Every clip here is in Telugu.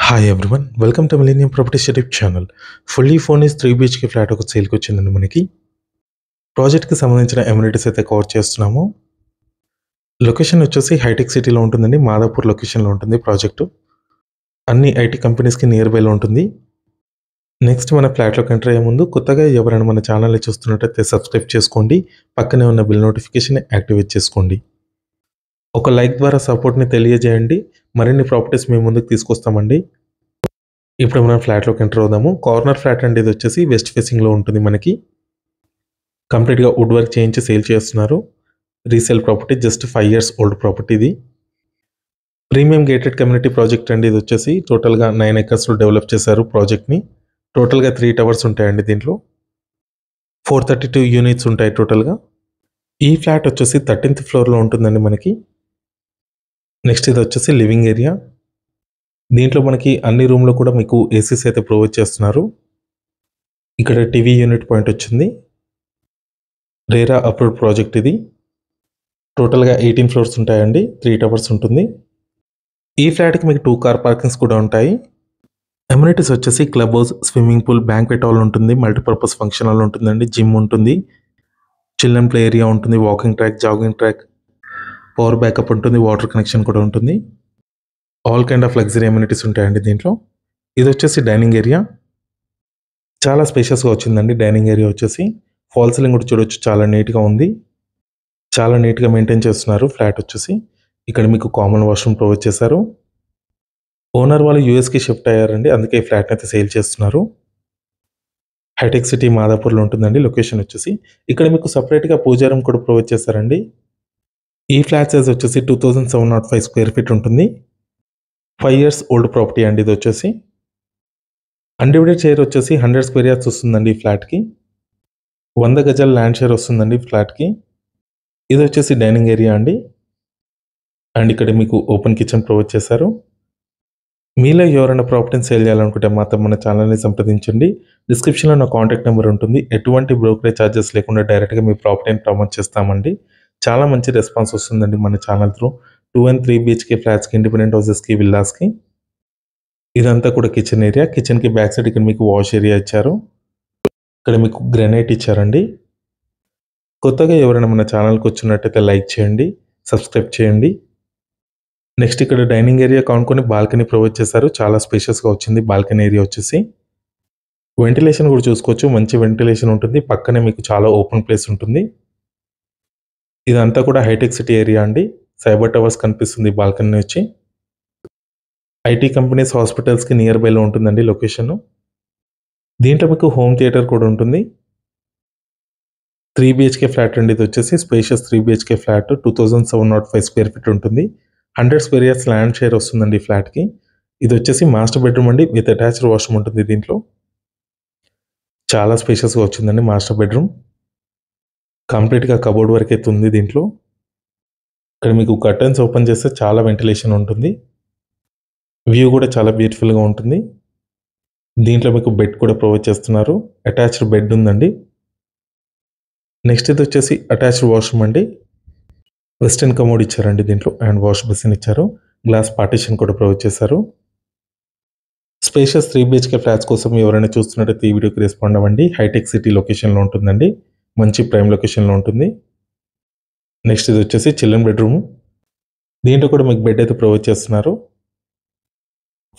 Hi everyone welcome to millennium properties YouTube channel. Fully furnished 3 BHK flat ఒక సేల్కి వచ్చిందండి. మనకి ప్రాజెక్ట్కి సంబంధించిన ఎమ్యూనిటీస్ అయితే కవర్ చేస్తున్నాము. లొకేషన్ వచ్చేసి హైటెక్ సిటీలో ఉంటుందండి. మాదాపూర్ లొకేషన్లో ఉంటుంది ప్రాజెక్టు. అన్ని ఐటీ కంపెనీస్కి నియర్ బైలో ఉంటుంది. నెక్స్ట్ మన ఫ్లాట్లోకి ఎంటర్ అయ్యే ముందు కొత్తగా ఎవరైనా మన ఛానల్ని చూస్తున్నట్టయితే సబ్స్క్రైబ్ చేసుకోండి. పక్కనే ఉన్న బిల్ నోటిఫికేషన్ యాక్టివేట్ చేసుకోండి. ఒక లైక్ ద్వారా సపోర్ట్ని తెలియజేయండి. మరిన్ని ప్రాపర్టీస్ మేము ముందుకు తీసుకొస్తామండి. ఇప్పుడు మనం ఫ్లాట్లోకి ఎంటర్ అవుదాము. కార్నర్ ఫ్లాట్ అండి. ఇది వచ్చేసి వెస్ట్ ఫేసింగ్లో ఉంటుంది. మనకి కంప్లీట్గా వుడ్ వర్క్ చేయించి సేల్ చేస్తున్నారు. Resale property, just 5 years old property. ఇది ప్రీమియం గేటెడ్ కమ్యూనిటీ ప్రాజెక్ట్ అండి. ఇది వచ్చేసి టోటల్గా 9 acresలో డెవలప్ చేశారు ప్రాజెక్ట్ని. టోటల్గా 3 towers ఉంటాయండి. దీంట్లో 432 units ఉంటాయి టోటల్గా. ఈ ఫ్లాట్ వచ్చేసి 13th floorలో ఉంటుందండి మనకి. నెక్స్ట్ ఇది వచ్చేసి లివింగ్ ఏరియా. దీంట్లో మనకి అన్ని రూమ్లో కూడా మీకు ఏసీస్ అయితే ప్రొవైడ్ చేస్తున్నారు. ఇక్కడ టీవీ యూనిట్ పాయింట్ వచ్చింది. రేరా అప్రూవ్డ్ ప్రాజెక్ట్ ఇది. టోటల్గా 18 floors ఉంటాయండి. 3 towers ఉంటుంది. ఈ ఫ్లాట్కి మీకు 2 car parkings కూడా ఉంటాయి. అమ్యూనిటీస్ వచ్చేసి club house, swimming pool, banquet hall ఉంటుంది. మల్టీపర్పస్ ఫంక్షన్ హాల్ ఉంటుందండి. జిమ్ ఉంటుంది. చిల్డ్రన్ ప్లే ఏరియా ఉంటుంది. Walking track, jogging track, power backup ఉంటుంది. వాటర్ కనెక్షన్ కూడా ఉంటుంది. All kind of luxury amenities ఉంటాయండి దీంట్లో. ఇది వచ్చేసి డైనింగ్ ఏరియా. చాలా స్పేషియస్గా వచ్చిందండి. డైనింగ్ ఏరియా వచ్చేసి ఫాల్ సీలింగ్ కూడా చూడొచ్చు. చాలా నీట్గా ఉంది. చాలా నీట్గా మెయింటైన్ చేస్తున్నారు ఫ్లాట్ వచ్చేసి. ఇక్కడ మీకు కామన్ వాష్రూమ్ ప్రొవైడ్ చేశారు. ఓనర్ వాళ్ళు యూఎస్కి షిఫ్ట్ అయ్యారండి. అందుకే ఈ ఫ్లాట్ని అయితే సేల్ చేస్తున్నారు. హైటెక్ సిటీ మాదాపూర్లో ఉంటుందండి లొకేషన్ వచ్చేసి. ఇక్కడ మీకు సపరేట్గా పూజారం కూడా ప్రొవైడ్ చేశారండి. ఈ ఫ్లాట్ సైజ్ వచ్చేసి 2705 square feet ఉంటుంది. 5 years ఓల్డ్ ప్రాపర్టీ అండి. ఇది వచ్చేసి అన్డివైడెడ్ షేర్ వచ్చేసి 100 square yards వస్తుందండి ఈ ఫ్లాట్కి. 100 గజాల ల్యాండ్ షేర్ వస్తుందండి ఫ్లాట్కి. ఇది వచ్చేసి డైనింగ్ ఏరియా అండి. అండ్ ఇక్కడ మీకు ఓపెన్ కిచెన్ ప్రొవైడ్ చేశారు. మీలో ఎవరైనా ప్రాపర్టీని సేల్ చేయాలనుకుంటే మాత్రం మన ఛానల్ని సంప్రదించండి. డిస్క్రిప్షన్లో నా కాంటాక్ట్ నెంబర్ ఉంటుంది. ఎటువంటి బ్రోకరేజ్ ఛార్జెస్ లేకుండా డైరెక్ట్గా మీ ప్రాపర్టీని ప్రమోట్ చేస్తామండి. చాలా మంచి రెస్పాన్స్ వస్తుందండి మన ఛానల్ త్రూ. 2 and 3 BHK ఫ్లాట్స్కి, ఇండిపెండెంట్ హౌసెస్కి, విల్లాస్కి. ఇదంతా కూడా కిచెన్ ఏరియా. కిచెన్కి బ్యాక్ సైడ్ ఇక్కడ మీకు వాష్ ఏరియా ఇచ్చారు. ఇక్కడ మీకు గ్రెనైట్ ఇచ్చారండి. కొత్తగా ఎవరైనా మన ఛానల్కి వచ్చినట్టయితే లైక్ చేయండి, సబ్స్క్రైబ్ చేయండి. నెక్స్ట్ ఇక్కడ డైనింగ్ ఏరియా కానుకొని బాల్కనీ ప్రొవైడ్ చేశారు. చాలా స్పేషియస్గా వచ్చింది బాల్కనీ ఏరియా వచ్చేసి. వెంటిలేషన్ కూడా చూసుకోవచ్చు. మంచి వెంటిలేషన్ ఉంటుంది. పక్కనే మీకు చాలా ఓపెన్ ప్లేస్ ఉంటుంది. ఇదంతా కూడా హైటెక్ సిటీ ఏరియా అండి. సైబర్ టవర్స్ కనిపిస్తుంది బాల్కనీ నుంచి. ఐటీ కంపెనీస్, హాస్పిటల్స్కి నియర్ బైలో ఉంటుందండి లొకేషన్. దీంట్లో మీకు హోమ్ థియేటర్ కూడా ఉంటుంది. 3 BHK ఫ్లాట్ అండి. ఇది వచ్చేసి spacious 3 BHK flat. 2705 square feet ఉంటుంది. 100 square yards ల్యాండ్ షేర్ వస్తుందండి ఈ ఫ్లాట్కి. ఇది వచ్చేసి మాస్టర్ బెడ్రూమ్ అండి. విత్ అటాచ్డ్ వాష్రూమ్ ఉంటుంది దీంట్లో. చాలా స్పేషియస్గా వచ్చిందండి మాస్టర్ బెడ్రూమ్. కంప్లీట్గా కబోర్డ్ వరకు అయితే ఉంది దీంట్లో. ఇక్కడ మీకు కర్టన్స్ ఓపెన్ చేస్తే చాలా వెంటిలేషన్ ఉంటుంది. వ్యూ కూడా చాలా బ్యూటిఫుల్గా ఉంటుంది. దీంట్లో మీకు బెడ్ కూడా ప్రొవైడ్ చేస్తున్నారు. అటాచ్డ్ బెడ్ ఉందండి. నెక్స్ట్ ఇది వచ్చేసి అటాచ్డ్ వాష్రూమ్ అండి. వెస్టర్న్ కమోడ్ ఇచ్చారండి దీంట్లో. అండ్ వాష్ బేసిన్ ఇచ్చారు. గ్లాస్ పార్టీషన్ కూడా ప్రొవైడ్ చేశారు. స్పేషియస్ 3 BHK ఫ్లాట్స్ కోసం ఎవరైనా చూస్తున్నట్టయితే ఈ వీడియోకి రెస్పాండ్ అవ్వండి. హైటెక్ సిటీ లొకేషన్లో ఉంటుందండి. మంచి ప్రైమ్ లొకేషన్లో ఉంటుంది. నెక్స్ట్ ఇది వచ్చేసి చిల్డ్రన్ బెడ్రూమ్. దీంట్లో కూడా మీకు బెడ్ అయితే ప్రొవైడ్ చేస్తున్నారు.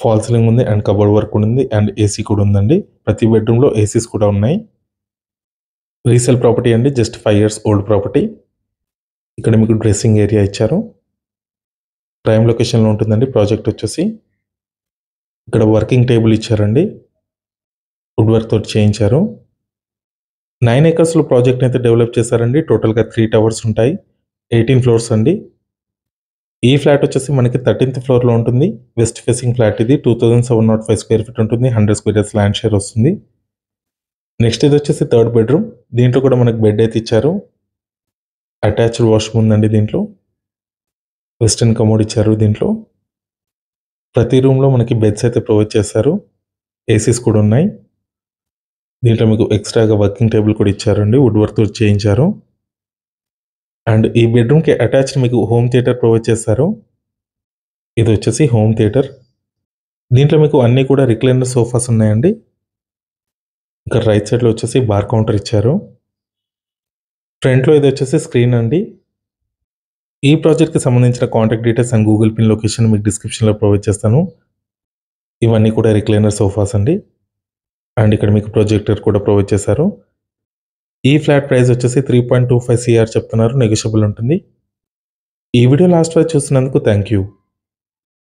ఫాల్ సీలింగ్ ఉంది అండ్ కబోర్డ్ వర్క్ ఉంది అండ్ ఏసీ కూడా ఉందండి. ప్రతి బెడ్రూమ్లో ఏసీస్ కూడా ఉన్నాయి. రీసేల్ ప్రాపర్టీ అండి. Just 5 years old property. ఇక్కడ మీకు డ్రెస్సింగ్ ఏరియా ఇచ్చారు. ప్రైమ్ లొకేషన్లో ఉంటుందండి ప్రాజెక్ట్ వచ్చేసి. ఇక్కడ వర్కింగ్ టేబుల్ ఇచ్చారండి. వుడ్ వర్క్ తోటి చేయించారు. 9 acresలో ప్రాజెక్ట్ అయితే డెవలప్ చేశారండి. టోటల్గా 3 towers ఉంటాయి. 18 floors అండి. ఈ ఫ్లాట్ వచ్చేసి మనకి 13th floorలో ఉంటుంది. వెస్ట్ ఫేసింగ్ ఫ్లాట్ ఇది. 2705 square feet ఉంటుంది. 100 square yards ల్యాండ్ షేర్ వస్తుంది. నెక్స్ట్ ఇది వచ్చేసి థర్డ్ బెడ్రూమ్. దీంట్లో కూడా మనకు బెడ్ అయితే ఇచ్చారు. అటాచ్డ్ వాష్రూమ్ ఉందండి దీంట్లో. వెస్టర్న్ కమోడ్ ఇచ్చారు దీంట్లో. ప్రతి రూమ్లో మనకి బెడ్స్ అయితే ప్రొవైడ్ చేశారు. ఏసీస్ కూడా ఉన్నాయి. దీంట్లో మీకు ఎక్స్ట్రాగా వర్కింగ్ టేబుల్ కూడా ఇచ్చారండి. వుడ్ వర్క్ తోటి చేయించారు. అండ్ ఈ బెడ్రూమ్కి అటాచ్డ్ మీకు హోమ్ థియేటర్ ప్రొవైడ్ చేశారు. ఇది వచ్చేసి హోమ్ థియేటర్. దీంట్లో మీకు అన్నీ కూడా రిక్లైనర్ సోఫాస్ ఉన్నాయండి. ఇక్కడ రైట్ సైడ్‌లో వచ్చేసి బార్ కౌంటర్ ఇచ్చారు. ఫ్రంట్‌లో ఇదొచ్చేసి స్క్రీన్ అండి. ఈ ప్రాజెక్ట్‌కి సంబంధించిన contact details and Google pin location మీకు డిస్క్రిప్షన్‌లో ప్రొవైడ్ చేస్తాను. ఇవన్నీ కూడా రిక్లైనర్ సోఫాస్ అండి. అండ్ ఇక్కడ మీకు ప్రొజెక్టర్ కూడా ప్రొవైడ్ చేశారు. ఈ ఫ్లాట్ ప్రైస్ వచ్చేసి 3.25 సీఆర్ చెప్తున్నారు. నెగోషియబుల్ ఉంటుంది. ఈ వీడియో లాస్ట్ వరకు చూసినందుకు థాంక్ యూ.